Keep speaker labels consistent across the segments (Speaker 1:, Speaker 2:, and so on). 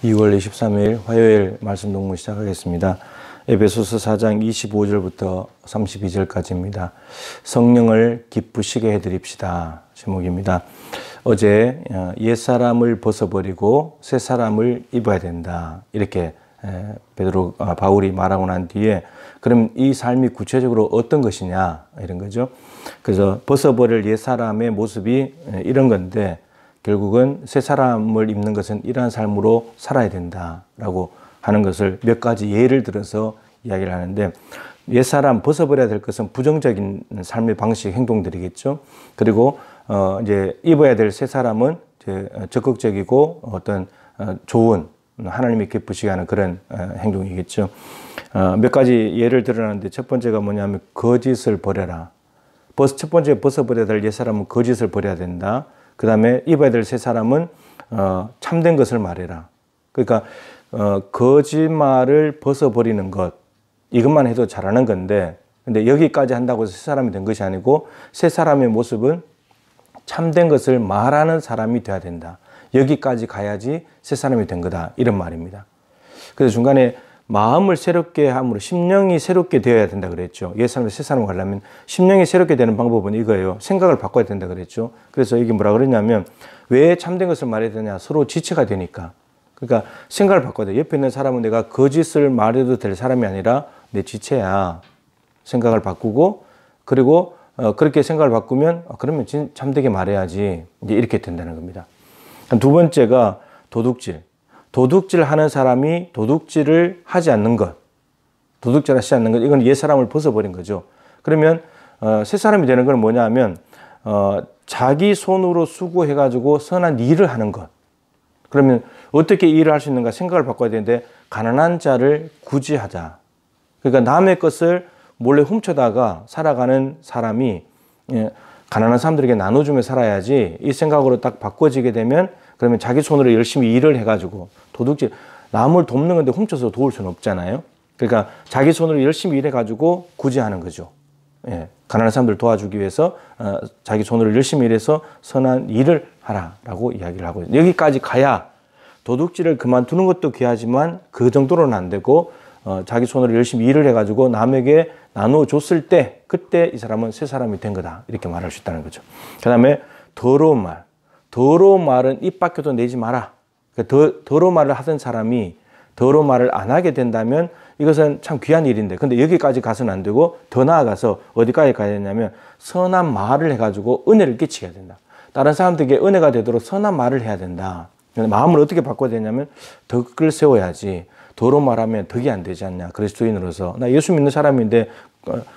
Speaker 1: 2월 23일 화요일 말씀 동무 시작하겠습니다. 에베소서 4장 25절부터 32절까지입니다. 성령을 기쁘시게 해드립시다. 제목입니다. 어제 옛사람을 벗어버리고 새사람을 입어야 된다. 이렇게 바울이 말하고 난 뒤에 그럼 이 삶이 구체적으로 어떤 것이냐 이런 거죠. 그래서 벗어버릴 옛사람의 모습이 이런 건데 결국은 새 사람을 입는 것은 이러한 삶으로 살아야 된다라고 하는 것을 몇 가지 예를 들어서 이야기를 하는데, 옛사람 벗어버려야 될 것은 부정적인 삶의 방식, 행동들이겠죠. 그리고 이제 입어야 될 새 사람은 이제 적극적이고 어떤 좋은 하나님이 기쁘시게 하는 그런 행동이겠죠. 몇 가지 예를 들어놨는데, 첫 번째가 뭐냐면 거짓을 버려라. 첫 번째 벗어버려야 될 옛사람은 거짓을 버려야 된다. 그 다음에 입어야 될 새 사람은 참된 것을 말해라. 그러니까 거짓말을 벗어버리는 것, 이것만 해도 잘하는 건데, 근데 여기까지 한다고 해서 새 사람이 된 것이 아니고 새 사람의 모습은 참된 것을 말하는 사람이 돼야 된다. 여기까지 가야지 새 사람이 된 거다, 이런 말입니다. 그래서 중간에 마음을 새롭게 함으로 심령이 새롭게 되어야 된다 그랬죠. 옛사람에서 새사람으로 가려면 심령이 새롭게 되는 방법은 이거예요. 생각을 바꿔야 된다 그랬죠. 그래서 이게 뭐라 그러냐면, 왜 참된 것을 말해야 되냐? 서로 지체가 되니까. 그러니까 생각을 바꿔야 돼. 옆에 있는 사람은 내가 거짓을 말해도 될 사람이 아니라 내 지체야. 생각을 바꾸고, 그리고 그렇게 생각을 바꾸면 그러면 참되게 말해야지. 이제 이렇게 된다는 겁니다. 두 번째가 도둑질. 도둑질 하는 사람이 도둑질을 하지 않는 것, 도둑질 하지 않는 것, 이건 옛사람을 벗어버린 거죠. 그러면 새 사람이 되는 건 뭐냐 하면 자기 손으로 수고해가지고 선한 일을 하는 것. 그러면 어떻게 일을 할 수 있는가 생각을 바꿔야 되는데, 가난한 자를 구제하자. 그러니까 남의 것을 몰래 훔쳐다가 살아가는 사람이 가난한 사람들에게 나눠주며 살아야지, 이 생각으로 딱 바꿔지게 되면 그러면 자기 손으로 열심히 일을 해가지고 도둑질, 남을 돕는 건데 훔쳐서 도울 수는 없잖아요. 그러니까 자기 손으로 열심히 일해가지고 구제하는 거죠. 예, 가난한 사람들 도와주기 위해서 자기 손으로 열심히 일해서 선한 일을 하라라고 이야기를 하고, 여기까지 가야 도둑질을 그만두는 것도 귀하지만 그 정도로는 안 되고 자기 손으로 열심히 일을 해가지고 남에게 나눠줬을 때 그때 이 사람은 새 사람이 된 거다, 이렇게 말할 수 있다는 거죠. 그 다음에 더러운 말. 더러운 말은 입 밖에도 내지 마라. 더러운 말을 하던 사람이 더러운 말을 안 하게 된다면 이것은 참 귀한 일인데, 근데 여기까지 가서는 안 되고 더 나아가서 어디까지 가야 되냐면 선한 말을 해가지고 은혜를 끼치게 된다. 다른 사람들에게 은혜가 되도록 선한 말을 해야 된다. 마음을 어떻게 바꿔야 되냐면 덕을 세워야지. 더러운 말하면 덕이 안 되지 않냐. 그리스도인으로서 나 예수 믿는 사람인데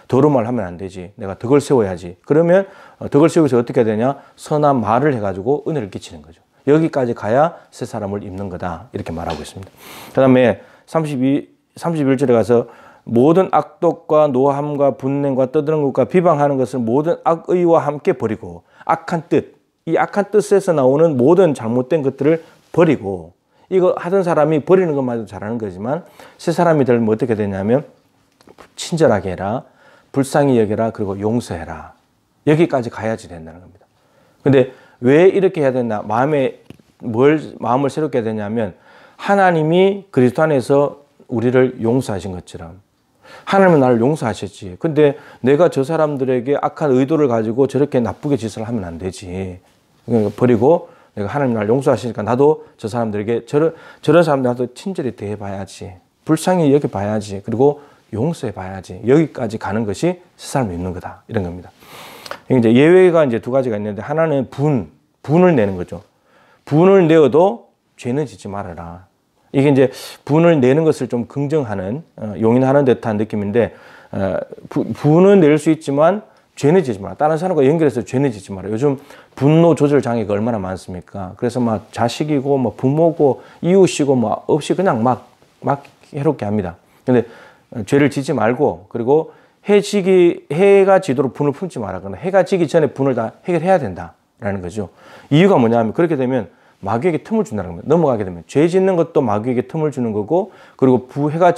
Speaker 1: 더러운 말 하면 안 되지. 내가 덕을 세워야지. 그러면 덕을 세우면서 어떻게 되냐? 선한 말을 해가지고 은혜를 끼치는 거죠. 여기까지 가야 새 사람을 입는 거다, 이렇게 말하고 있습니다. 그 다음에 31절에 가서 모든 악독과 노함과 분냄과 떠드는 것과 비방하는 것을 모든 악의와 함께 버리고, 악한 뜻, 이 악한 뜻에서 나오는 모든 잘못된 것들을 버리고, 이거 하던 사람이 버리는 것만 해도 잘하는 거지만 새 사람이 되면 어떻게 되냐면 친절하게 해라, 불쌍히 여겨라, 그리고 용서해라. 여기까지 가야지 된다는 겁니다. 근데 왜 이렇게 해야 되나? 마음을 새롭게 해야 되냐면, 하나님이 그리스도 안에서 우리를 용서하신 것처럼 하나님은 나를 용서하셨지. 근데 내가 저 사람들에게 악한 의도를 가지고 저렇게 나쁘게 짓을 하면 안 되지. 그러니까 버리고, 내가 하나님 나를 용서하시니까 나도 저 사람들에게 저런 사람들한테 친절히 대해봐야지. 불쌍히 여겨봐야지. 그리고 용서해봐야지. 여기까지 가는 것이 새 사람을 입는 거다, 이런 겁니다. 이제 예외가 이제 두 가지가 있는데, 하나는 분을 내는 거죠. 분을 내어도 죄는 짓지 말아라. 이게 이제 분을 내는 것을 좀 긍정하는, 용인하는 듯한 느낌인데, 분은 낼 수 있지만 죄는 짓지 마라. 다른 사람과 연결해서 죄는 짓지 마라. 요즘 분노 조절 장애가 얼마나 많습니까? 그래서 막 자식이고 뭐 부모고 이웃이고 뭐 없이 그냥 막 해롭게 합니다. 근데 죄를 짓지 말고, 그리고 해가 지도록 분을 품지 마라. 그러나 해가 지기 전에 분을 다 해결해야 된다라는 거죠. 이유가 뭐냐면, 그렇게 되면 마귀에게 틈을 준다는 겁니다. 넘어가게 되면 죄 짓는 것도 마귀에게 틈을 주는 거고, 그리고 해가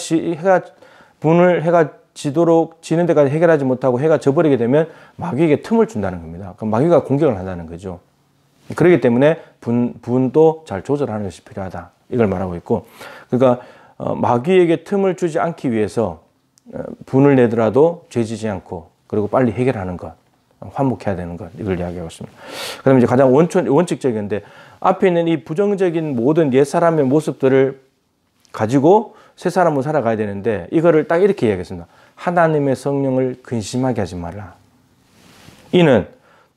Speaker 1: 지도록 지는 데까지 해결하지 못하고 해가 져버리게 되면 마귀에게 틈을 준다는 겁니다. 그럼 마귀가 공격을 한다는 거죠. 그렇기 때문에 분도 잘 조절하는 것이 필요하다, 이걸 말하고 있고, 그러니까 마귀에게 틈을 주지 않기 위해서 분을 내더라도 죄지지 않고 그리고 빨리 해결하는 것, 화목해야 되는 것, 이걸 이야기하고 있습니다. 그다음에 이제 가장 원칙적인데 앞에 있는 이 부정적인 모든 옛사람의 모습들을 가지고 새 사람으로 살아가야 되는데 이거를 딱 이렇게 이야기했습니다. 하나님의 성령을 근심하게 하지 말라. 이는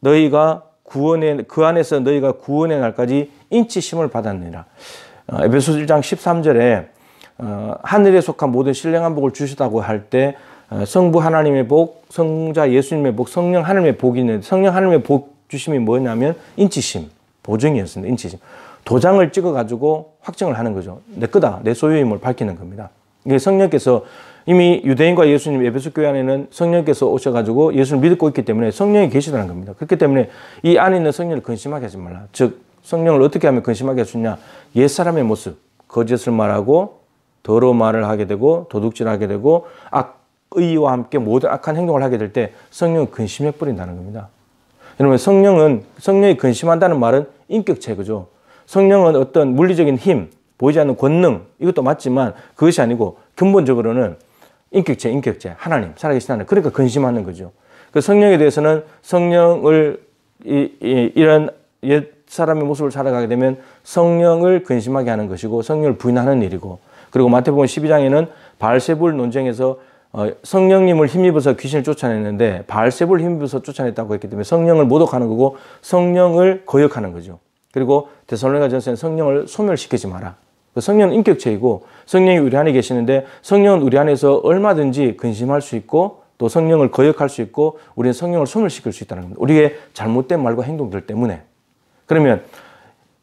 Speaker 1: 너희가 그 안에서 너희가 구원의 날까지 인치심을 받았느니라. 에베소서 1장 13절에 하늘에 속한 모든 신령한 복을 주시다고 할 때 성부 하나님의 복, 성자 예수님의 복, 성령 하나님의 복이 있는데 성령 하나님의 복 주심이 뭐냐면 인치심, 보증이었습니다. 인치심. 도장을 찍어가지고 확정을 하는 거죠. 내 거다, 내 소유임을 밝히는 겁니다. 이게 성령께서 이미 유대인과 예수님 에베소 교회 안에는 성령께서 오셔가지고 예수를 믿고 있기 때문에 성령이 계시다는 겁니다. 그렇기 때문에 이 안에 있는 성령을 근심하게 하지 말라. 즉 성령을 어떻게 하면 근심하게 할 수 있냐. 옛사람의 모습, 거짓을 말하고 더러운 말을 하게 되고 도둑질하게 되고 악의와 함께 모든 악한 행동을 하게 될 때 성령을 근심해 버린다는 겁니다. 여러분 성령이 근심한다는 말은 인격체거죠. 성령은 어떤 물리적인 힘, 보이지 않는 권능, 이것도 맞지만 그것이 아니고 근본적으로는 인격체, 하나님, 살아계신 하나님. 그러니까 근심하는 거죠. 그 성령에 대해서는 성령을 이런 옛 사람의 모습을 살아가게 되면 성령을 근심하게 하는 것이고 성령을 부인하는 일이고, 그리고 마태복음 12장에는 바알세불 논쟁에서 성령님을 힘입어서 귀신을 쫓아냈는데 바알세불을 힘입어서 쫓아냈다고 했기 때문에 성령을 모독하는 거고 성령을 거역하는 거죠. 그리고 데살로니가전서는 성령을 소멸시키지 마라. 성령은 인격체이고 성령이 우리 안에 계시는데 성령은 우리 안에서 얼마든지 근심할 수 있고 또 성령을 거역할 수 있고 우리는 성령을 소멸시킬 수 있다는 겁니다. 우리의 잘못된 말과 행동들 때문에. 그러면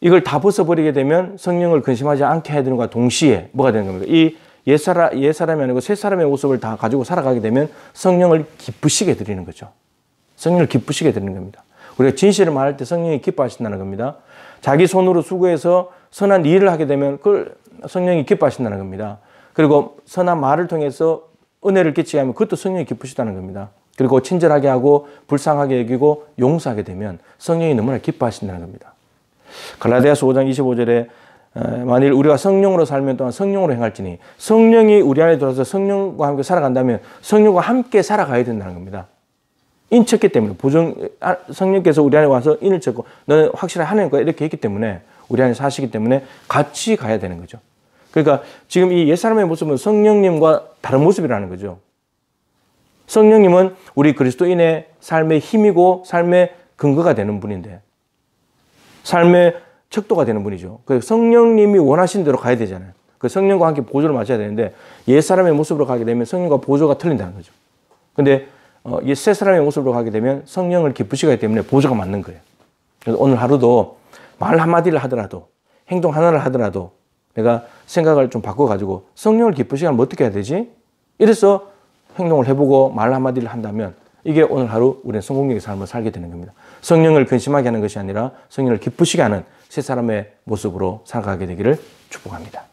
Speaker 1: 이걸 다 벗어버리게 되면 성령을 근심하지 않게 해야 되는 것과 동시에 뭐가 되는 겁니까? 이 옛사람이 아니고 새사람의 모습을 다 가지고 살아가게 되면 성령을 기쁘시게 드리는 거죠. 성령을 기쁘시게 드리는 겁니다. 우리가 진실을 말할 때 성령이 기뻐하신다는 겁니다. 자기 손으로 수고해서 선한 일을 하게 되면 그걸 성령이 기뻐하신다는 겁니다. 그리고 선한 말을 통해서 은혜를 끼치게 하면 그것도 성령이 기쁘시다는 겁니다. 그리고 친절하게 하고 불쌍하게 여기고 용서하게 되면 성령이 너무나 기뻐하신다는 겁니다. 갈라디아서 5장 25절에 만일 우리가 성령으로 살면 또한 성령으로 행할지니, 성령이 우리 안에 들어와서 성령과 함께 살아간다면 성령과 함께 살아가야 된다는 겁니다. 인쳤기 때문에 성령께서 우리 안에 와서 인을 쳤고 너는 확실한 하나님과 이렇게 했기 때문에 우리 안에 사시기 때문에 같이 가야 되는 거죠. 그러니까 지금 이 옛사람의 모습은 성령님과 다른 모습이라는 거죠. 성령님은 우리 그리스도인의 삶의 힘이고 삶의 근거가 되는 분인데 삶의 척도가 되는 분이죠. 그래서 성령님이 원하신 대로 가야 되잖아요. 그 성령과 함께 보조를 맞춰야 되는데 옛사람의 모습으로 가게 되면 성령과 보조가 틀린다는 거죠. 근데 새 사람의 모습으로 가게 되면 성령을 기쁘시게 하기 때문에 보조가 맞는 거예요. 그래서 오늘 하루도 말 한마디를 하더라도 행동 하나를 하더라도 내가 생각을 좀 바꿔가지고 성령을 기쁘시게 하면 어떻게 해야 되지? 이래서 행동을 해보고 말 한마디를 한다면 이게 오늘 하루 우리는 성공적인 삶을 살게 되는 겁니다. 성령을 근심하게 하는 것이 아니라 성령을 기쁘시게 하는 새 사람의 모습으로 살아가게 되기를 축복합니다.